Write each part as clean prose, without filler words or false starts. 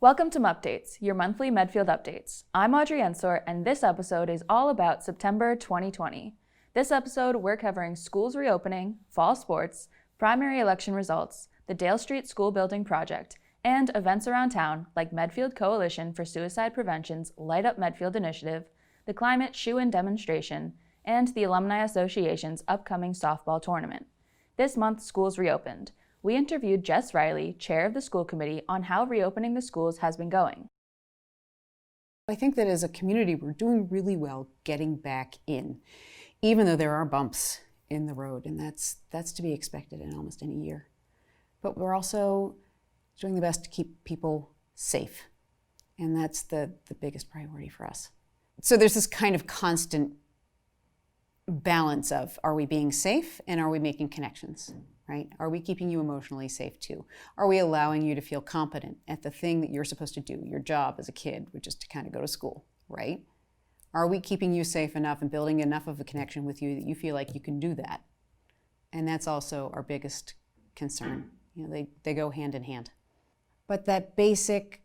Welcome to Mupdates, your monthly Medfield updates. I'm Audrey Ensor, and this episode is all about September 2020. This episode, we're covering schools reopening, fall sports, primary election results, the Dale Street School Building Project, and events around town like Medfield Coalition for Suicide Prevention's Light Up Medfield initiative, the Climate Shoe-In demonstration, and the Alumni Association's upcoming softball tournament. This month, schools reopened. We interviewed Jess Reilly, chair of the school committee, on how reopening the schools has been going. I think that as a community, we're doing really well getting back in, even though there are bumps in the road, and that's to be expected in almost any year. But we're also doing the best to keep people safe, and that's the biggest priority for us. So there's this kind of constant balance of, are we being safe and are we making connections? Right? Are we keeping you emotionally safe too? Are we allowing you to feel competent at the thing that you're supposed to do, your job as a kid, which is to kind of go to school, right? Are we keeping you safe enough and building enough of a connection with you that you feel like you can do that? And that's also our biggest concern. You know, they go hand in hand. But that basic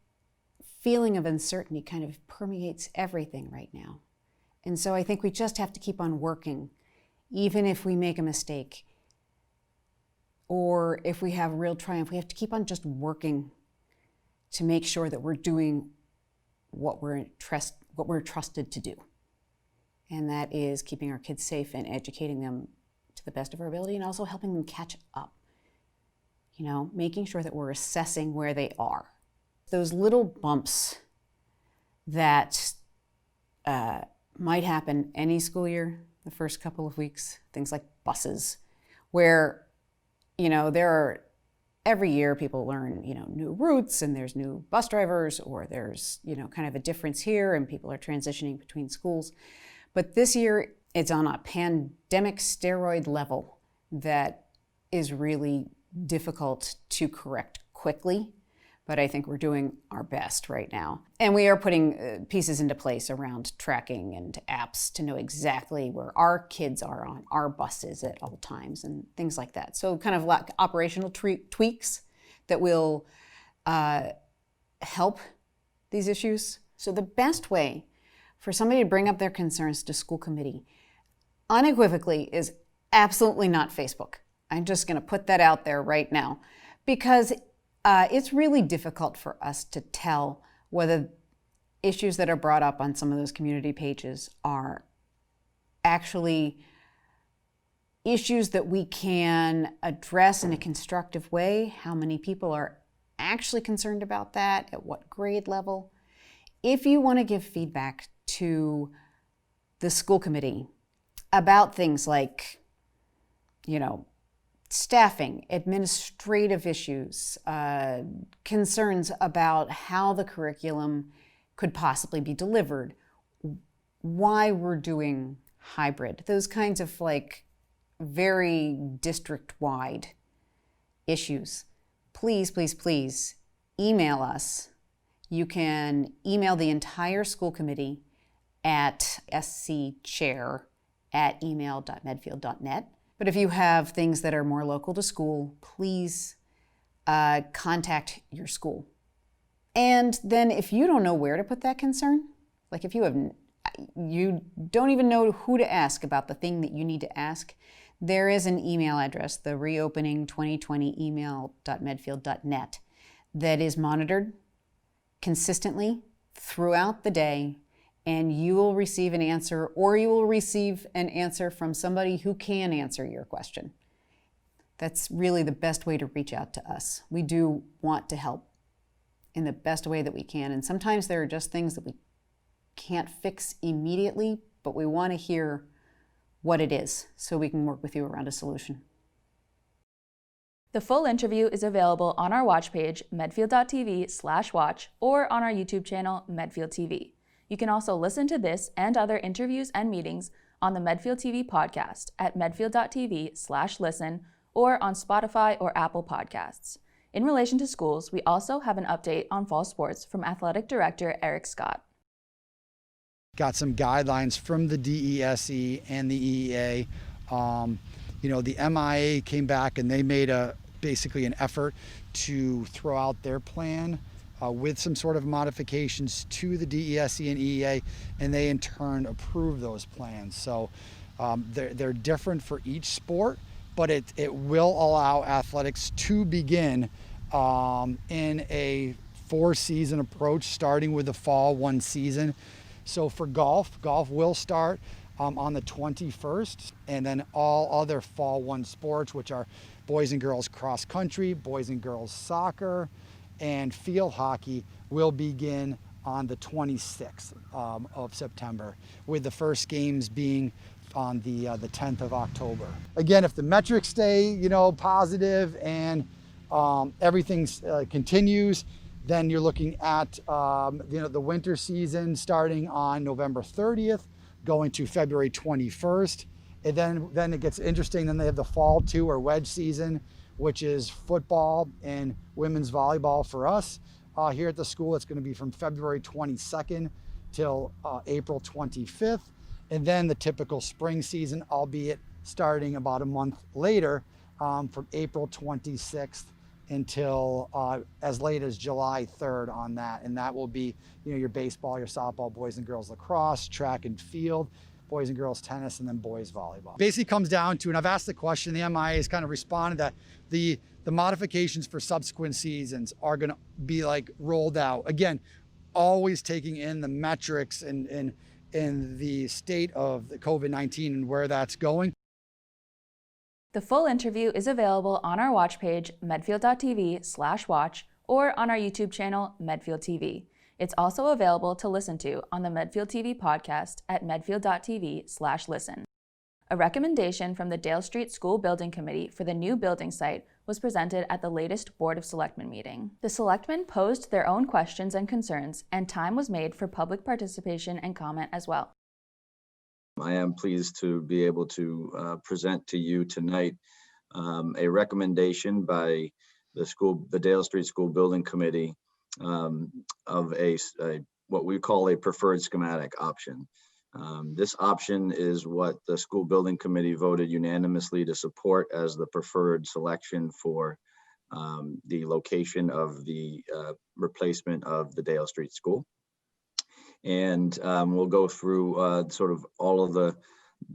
feeling of uncertainty kind of permeates everything right now. And so I think we just have to keep on working, even if we make a mistake. Or if we have real triumph, we have to keep on just working to make sure that we're doing what we're trusted to do. And that is keeping our kids safe and educating them to the best of our ability and also helping them catch up. You know, making sure that we're assessing where they are. Those little bumps that might happen any school year, the first couple of weeks, things like buses, where you know, every year people learn, new routes and there's new bus drivers or there's, kind of a difference here and people are transitioning between schools. But this year it's on a pandemic steroid level that is really difficult to correct quickly. But I think we're doing our best right now. And we are putting pieces into place around tracking and apps to know exactly where our kids are on our buses at all times and things like that. So kind of like operational tweaks that will help these issues. So the best way for somebody to bring up their concerns to school committee unequivocally is absolutely not Facebook. I'm just going to put that out there right now because it's really difficult for us to tell whether issues that are brought up on some of those community pages are actually issues that we can address in a constructive way, how many people are actually concerned about that, at what grade level. If you want to give feedback to the school committee about things like, staffing, administrative issues, concerns about how the curriculum could possibly be delivered, why we're doing hybrid, those kinds of very district-wide issues. Please, please, please email us. You can email the entire school committee at scchair@email.medfield.net. But if you have things that are more local to school, please contact your school. And then if you don't know where to put that concern, like if you don't even know who to ask about the thing that you need to ask, there is an email address, the reopening2020email.medfield.net, that is monitored consistently throughout the day. And you will receive an answer, or you will receive an answer from somebody who can answer your question. That's really the best way to reach out to us. We do want to help in the best way that we can. And sometimes there are just things that we can't fix immediately, but we want to hear what it is so we can work with you around a solution. The full interview is available on our watch page, medfield.tv/watch, or on our YouTube channel, Medfield TV. You can also listen to this and other interviews and meetings on the Medfield TV podcast at medfield.tv/listen or on Spotify or Apple Podcasts. In relation to schools, we also have an update on fall sports from Athletic Director Eric Scott. Got some guidelines from the DESE and the EEA. The MIA came back and they made basically an effort to throw out their plan with some sort of modifications to the DESE and EEA, and they in turn approve those plans. So they're different for each sport, but it will allow athletics to begin in a 4-season approach, starting with the fall 1 season. So for golf will start on the 21st, and then all other fall 1 sports, which are boys and girls cross country, boys and girls soccer, and field hockey, will begin on the 26th of September, with the first games being on the 10th of October. Again, if the metrics stay, positive and everything continues, then you're looking at the winter season starting on November 30th, going to February 21st. And then it gets interesting. Then they have the fall 2 or wedge season, which is football and women's volleyball for us here at the school. It's going to be from February 22nd till April 25th. And then the typical spring season, albeit starting about a month later, from April 26th until as late as July 3rd on that. And that will be, your baseball, your softball, boys and girls lacrosse, track and field, boys and girls tennis, and then boys volleyball. Basically comes down to, and I've asked the question, the MIA has kind of responded that the modifications for subsequent seasons are going to be rolled out. Again, always taking in the metrics and the state of the COVID-19 and where that's going. The full interview is available on our watch page, medfield.tv/watch, or on our YouTube channel, Medfield TV. It's also available to listen to on the Medfield TV podcast at medfield.tv/listen. A recommendation from the Dale Street School Building Committee for the new building site was presented at the latest Board of Selectmen meeting. The selectmen posed their own questions and concerns, and time was made for public participation and comment as well. I am pleased to be able to present to you tonight a recommendation by the Dale Street School Building Committee of a what we call a preferred schematic option. This option is what the School Building Committee voted unanimously to support as the preferred selection for the location of the replacement of the Dale Street School. And we'll go through sort of all of the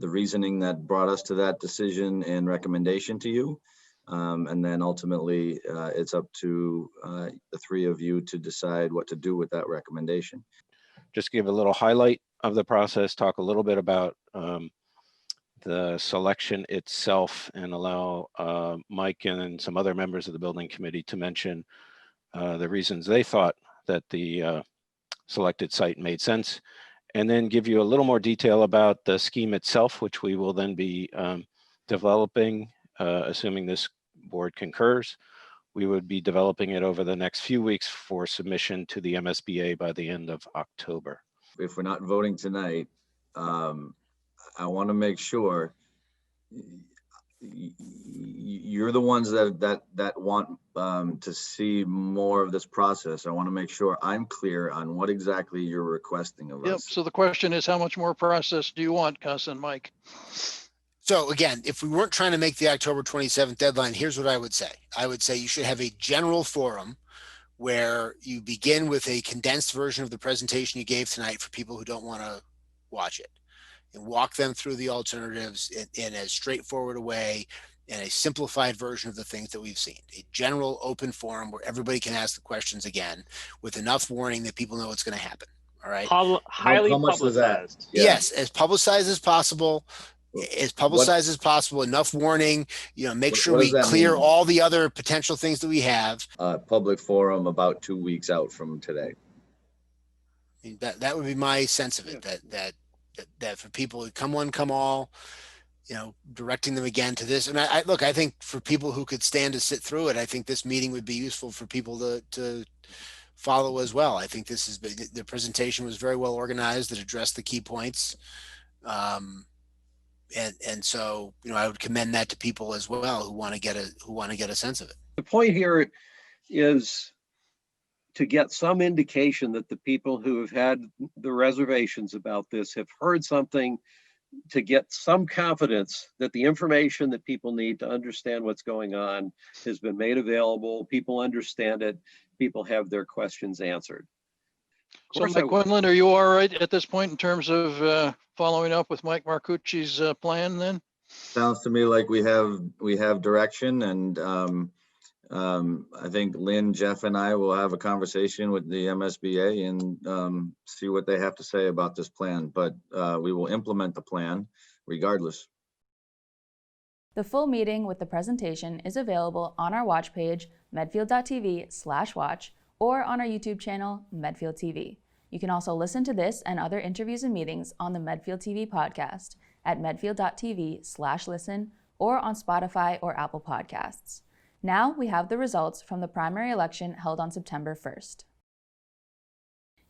reasoning that brought us to that decision and recommendation to you. And then ultimately, it's up to the 3 of you to decide what to do with that recommendation. Just give a little highlight of the process, talk a little bit about the selection itself, and allow Mike and some other members of the building committee to mention the reasons they thought that the selected site made sense, and then give you a little more detail about the scheme itself, which we will then be developing, assuming this board concurs. We would be developing it over the next few weeks for submission to the MSBA by the end of October. If we're not voting tonight, I want to make sure you're the ones that want to see more of this process. I want to make sure I'm clear on what exactly you're requesting of us. So the question is, how much more process do you want, Gus and Mike? So again, if we weren't trying to make the October 27th deadline, here's what I would say. I would say you should have a general forum where you begin with a condensed version of the presentation you gave tonight for people who don't want to watch it, and walk them through the alternatives in as straightforward a way and a simplified version of the things that we've seen. A general open forum where everybody can ask the questions again with enough warning that people know what's going to happen. All right. Highly How much does that? publicized. Yeah. Yes, as publicized as possible. Enough warning, make sure we clear all the other potential things that we have. Public forum about 2 weeks out from today. I mean, that would be my sense of it, that for people who come one, come all, directing them again to this. And I think for people who could stand to sit through it, I think this meeting would be useful for people to follow as well. I think the presentation was very well organized. It addressed the key points. And so, I would commend that to people as well who want to get a sense of it. The point here is to get some indication that the people who have had the reservations about this have heard something, to get some confidence that the information that people need to understand what's going on has been made available. People understand it, people have their questions answered. Of So course, Mike Quinlan, are you all right at this point in terms of following up with Mike Marcucci's plan then? Sounds to me like we have direction, and I think Lynn, Jeff, and I will have a conversation with the MSBA and see what they have to say about this plan. But we will implement the plan regardless. The full meeting with the presentation is available on our watch page, medfield.tv/watch, or on our YouTube channel, Medfield TV. You can also listen to this and other interviews and meetings on the Medfield TV podcast at medfield.tv/listen or on Spotify or Apple Podcasts. Now we have the results from the primary election held on September 1st.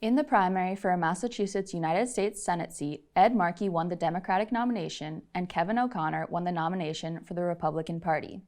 In the primary for a Massachusetts United States Senate seat, Ed Markey won the Democratic nomination and Kevin O'Connor won the nomination for the Republican Party.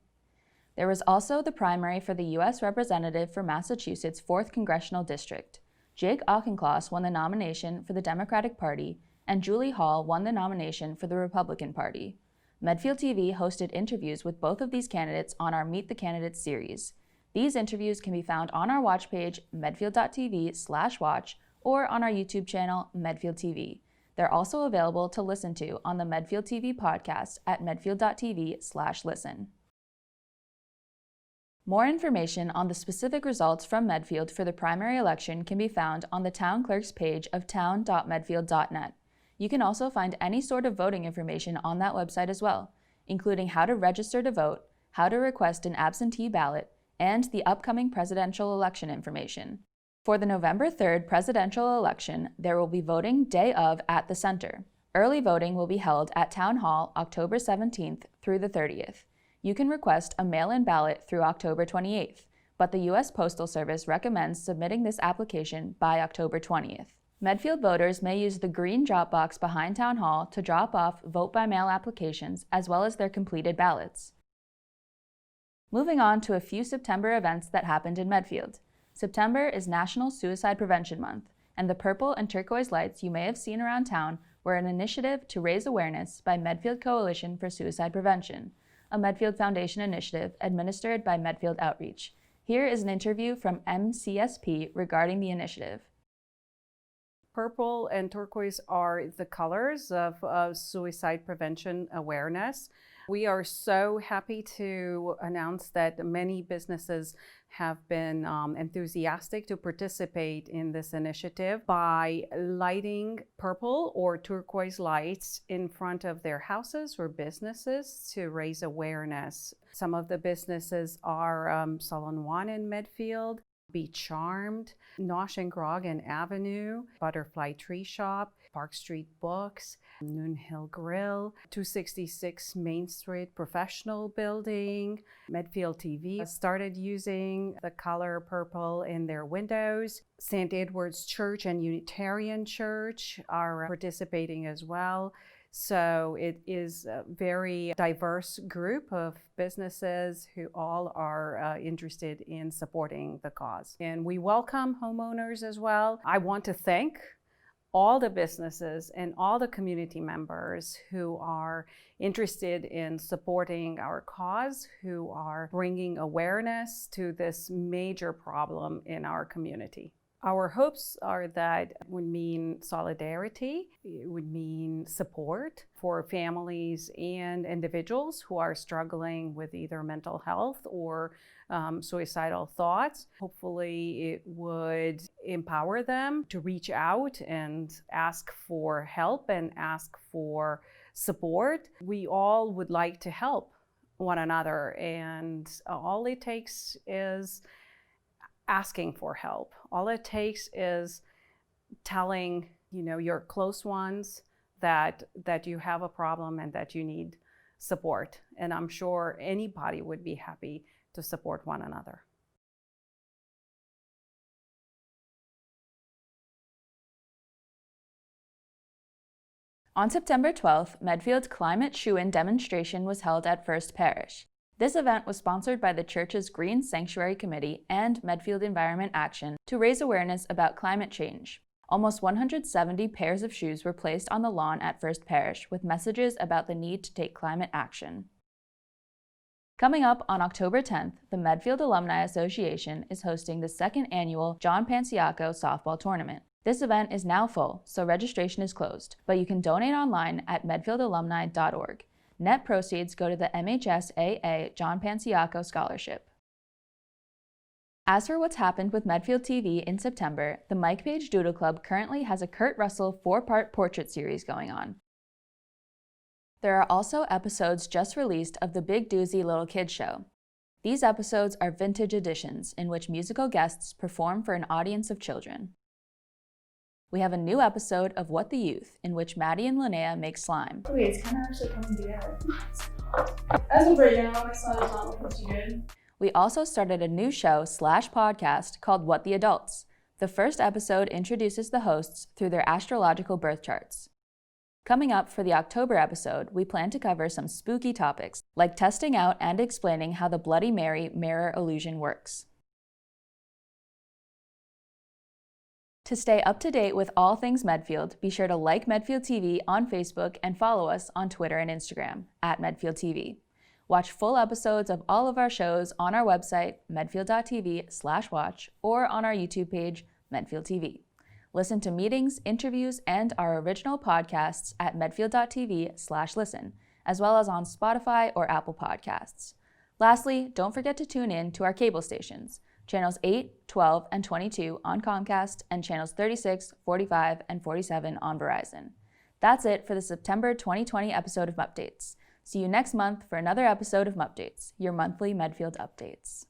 There was also the primary for the U.S. Representative for Massachusetts 4th Congressional District. Jake Auchincloss won the nomination for the Democratic Party, and Julie Hall won the nomination for the Republican Party. Medfield TV hosted interviews with both of these candidates on our Meet the Candidates series. These interviews can be found on our watch page, medfield.tv/watch, or on our YouTube channel, Medfield TV. They're also available to listen to on the Medfield TV podcast at medfield.tv/listen. More information on the specific results from Medfield for the primary election can be found on the town clerk's page of town.medfield.net. You can also find any sort of voting information on that website as well, including how to register to vote, how to request an absentee ballot, and the upcoming presidential election information. For the November 3rd presidential election, there will be voting day of at the center. Early voting will be held at Town Hall October 17th through the 30th. You can request a mail-in ballot through October 28th, but the U.S. Postal Service recommends submitting this application by October 20th. Medfield voters may use the green drop box behind Town Hall to drop off vote-by-mail applications as well as their completed ballots. Moving on to a few September events that happened in Medfield. September is National Suicide Prevention Month, and the purple and turquoise lights you may have seen around town were an initiative to raise awareness by Medfield Coalition for Suicide Prevention, a Medfield Foundation initiative administered by Medfield Outreach. Here is an interview from MCSP regarding the initiative. Purple and turquoise are the colors of suicide prevention awareness. We are so happy to announce that many businesses have been enthusiastic to participate in this initiative by lighting purple or turquoise lights in front of their houses or businesses to raise awareness. Some of the businesses are Salon One in Medfield, Be Charmed, Nosh and Grogan Avenue, Butterfly Tree Shop, Park Street Books, Noon Hill Grill, 266 Main Street Professional Building. Medfield TV started using the color purple in their windows. St. Edward's Church and Unitarian Church are participating as well. So it is a very diverse group of businesses who all are interested in supporting the cause. And we welcome homeowners as well. I want to thank all the businesses and all the community members who are interested in supporting our cause, who are bringing awareness to this major problem in our community. Our hopes are that it would mean solidarity, it would mean support for families and individuals who are struggling with either mental health or suicidal thoughts. Hopefully it would empower them to reach out and ask for help and ask for support. We all would like to help one another, and all it takes is asking for help. All it takes is telling, your close ones that you have a problem and that you need support. And I'm sure anybody would be happy to support one another. On September 12th, Medfield's Climate Shoe-In demonstration was held at First Parish. This event was sponsored by the church's Green Sanctuary Committee and Medfield Environment Action to raise awareness about climate change. Almost 170 pairs of shoes were placed on the lawn at First Parish with messages about the need to take climate action. Coming up on October 10th, the Medfield Alumni Association is hosting the second annual John Panciocco Softball Tournament. This event is now full, so registration is closed, but you can donate online at medfieldalumni.org. Net proceeds go to the MHSAA John Panciocco Scholarship. As for what's happened with Medfield TV in September, the Mike Page Doodle Club currently has a Kurt Russell 4-part portrait series going on. There are also episodes just released of the Big Doozy Little Kids Show. These episodes are vintage editions in which musical guests perform for an audience of children. We have a new episode of What the Youth, in which Maddie and Linnea make slime. Wait, it's kind of actually coming together. As of right now, my slime is not looking too good. We also started a new show/podcast called What the Adults. The first episode introduces the hosts through their astrological birth charts. Coming up for the October episode, we plan to cover some spooky topics, like testing out and explaining how the Bloody Mary mirror illusion works. To stay up to date with all things Medfield, be sure to like Medfield TV on Facebook and follow us on Twitter and Instagram @Medfield TV. Watch full episodes of all of our shows on our website, medfield.tv/watch, or on our YouTube page, Medfield TV. Listen to meetings, interviews, and our original podcasts at medfield.tv/listen, as well as on Spotify or Apple Podcasts. Lastly, don't forget to tune in to our cable stations, channels 8, 12, and 22 on Comcast, and channels 36, 45, and 47 on Verizon. That's it for the September 2020 episode of Mupdates. See you next month for another episode of Mupdates, your monthly Medfield updates.